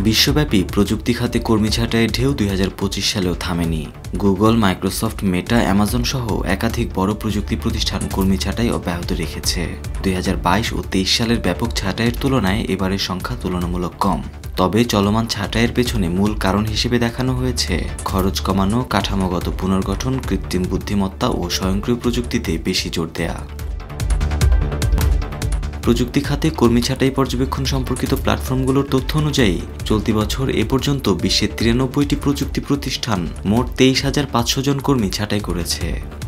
বিশ্বব্যাপী প্রযুক্তি খাতে কর্মী ছাঁটাইয়ের ঢেউ 2025 সালেও থামেনি। গুগল, মাইক্রোসফট, মেটা, অ্যামাজন সহ একাধিক বড় প্রযুক্তি প্রতিষ্ঠান কর্মী ছাঁটাই অব্যাহত রেখেছে। 2022 ও 23 সালের ব্যাপক ছাঁটাইয়ের তুলনায় এবারের সংখ্যা তুলনামূলক কম। তবে চলমান ছাঁটাইয়ের পেছনে মূল কারণ হিসেবে দেখানো হয়েছে খরচ কমানো, কাঠামোগত পুনর্গঠন, কৃত্রিম বুদ্ধিমত্তা ও স্বয়ংক্রিয় প্রযুক্তিতে বেশি জোর দেয়া। প্রযুক্তি খাতে কর্মী ছাঁটাই পর্যবেক্ষণ সম্পর্কিত প্ল্যাটফর্মগুলোর তথ্য অনুযায়ী চলতি বছর এ পর্যন্ত বিশ্বের 93টি প্রযুক্তি প্রতিষ্ঠান মোট 23,500 জন কর্মী ছাঁটাই করেছে।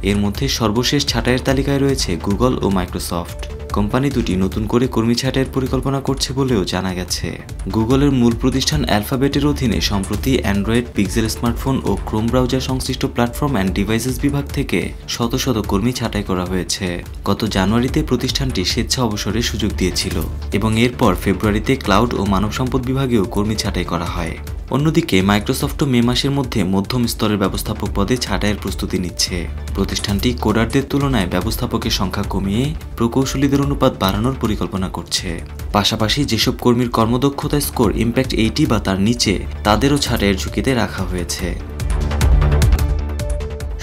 এর মধ্যে সর্বশেষ ছাঁটাইয়ের তালিকায় রয়েছে গুগল ও মাইক্রোসফট। কোম্পানি দুটি নতুন করে কর্মী ছাঁটাইয়ের পরিকল্পনা করছে বলেও জানা গেছে। গুগলের মূল প্রতিষ্ঠান অ্যালফাবেটের অধীনে সম্প্রতি অ্যান্ড্রয়েড, পিক্সেল স্মার্টফোন ও ক্রোম ব্রাউজার সংশ্লিষ্ট প্ল্যাটফর্ম অ্যান্ড ডিভাইসেস বিভাগ থেকে শত শত কর্মী ছাঁটাই করা হয়েছে। গত জানুয়ারিতে প্রতিষ্ঠানটি স্বেচ্ছা অবসরের সুযোগ দিয়েছিল এবং এরপর ফেব্রুয়ারিতে ক্লাউড ও মানব সম্পদ বিভাগেও কর্মী ছাঁটাই করা হয়। অন্যদিকে মাইক্রোসফটও মে মাসের মধ্যে মধ্যম স্তরের ব্যবস্থাপক পদে ছাঁটাইয়ের প্রস্তুতি নিচ্ছে। প্রতিষ্ঠানটি কোডারদের তুলনায় ব্যবস্থাপকের সংখ্যা কমিয়ে প্রকৌশলীদের অনুপাত বাড়ানোর পরিকল্পনা করছে। পাশাপাশি যেসব কর্মীর কর্মদক্ষতা স্কোর ইম্প্যাক্ট 80 বা তার নিচে, তাদেরও ছাঁটাইয়ের ঝুঁকিতে রাখা হয়েছে।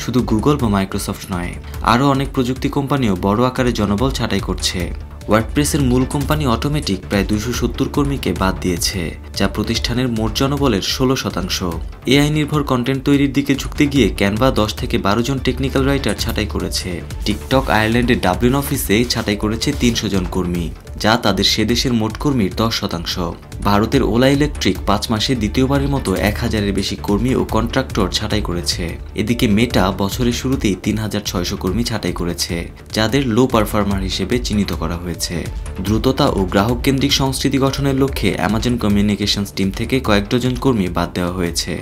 শুধু গুগল বা মাইক্রোসফট নয়, আরও অনেক প্রযুক্তি কোম্পানিও বড় আকারে জনবল ছাঁটাই করছে। ওয়ার্ডপ্রেসের মূল কোম্পানি অটোমেটিক প্রায় 270 কর্মীকে বাদ দিয়েছে, যা প্রতিষ্ঠানের মোট জনবলের 16%। এআই নির্ভর কন্টেন্ট তৈরির দিকে ঝুঁকতে গিয়ে ক্যানভা 10 থেকে 12 জন টেকনিক্যাল রাইটার ছাঁটাই করেছে। টিকটক আয়ারল্যান্ডের ডাবলিন অফিসে ছাঁটাই করেছে 300 জন কর্মী, যা তাদের সে দেশের মোট কর্মীর 10%। ভারতের ওলা ইলেকট্রিক 5 মাসে দ্বিতীয়বারের মতো 1000-এর বেশি কর্মী ও কন্ট্রাক্টর ছাঁটাই করেছে। এদিকে মেটা বছরের শুরুতেই 3600 কর্মী ছাঁটাই করেছে, যাদের লো পারফর্মার হিসেবে চিহ্নিত করা হয়েছে। দ্রুততা ও গ্রাহক কেন্দ্রিক সংস্কৃতি গঠনের লক্ষ্যে অ্যামাজন কমিউনিকেশনস টিম থেকে কয়েক ডজন কর্মী বাদ দেওয়া হয়েছে।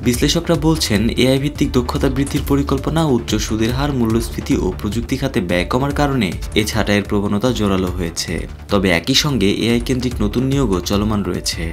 বিশ্লেষকরা বলছেন, এআই ভিত্তিক দক্ষতা বৃদ্ধির পরিকল্পনা, উচ্চ সুদের হার, মূল্যস্ফীতি ও প্রযুক্তি খাতে ব্যয় কমার কারণে এ ছাঁটাইয়ের প্রবণতা জোরালো হয়েছে। তবে একই সঙ্গে এআই কেন্দ্রিক নতুন নিয়োগও চলমান রয়েছে।